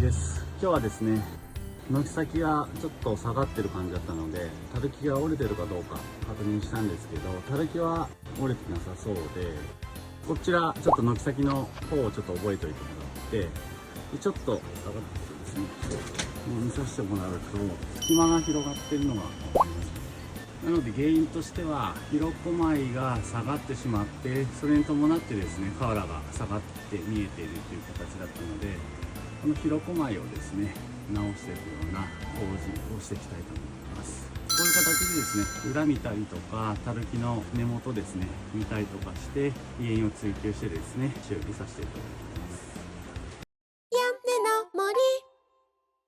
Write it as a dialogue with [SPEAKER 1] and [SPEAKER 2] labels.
[SPEAKER 1] です。今日はですね、軒先がちょっと下がってる感じだったので、たるきが折れてるかどうか確認したんですけど、たるきは折れてなさそうで、こちらちょっと軒先の方をちょっと覚えておいてもらって、でちょっと下がってですね、見させてもらうと隙間が広がってるのが分かります。なので原因としては広小舞が下がってしまって、それに伴ってですね瓦が下がって見えているという形だったので、この広小舞をですね直していくような工事をしていきたいと思います。こういう形でですね裏見たりとか、たるきの根元ですね見たりとかして原因を追求してですね修理させていただきます。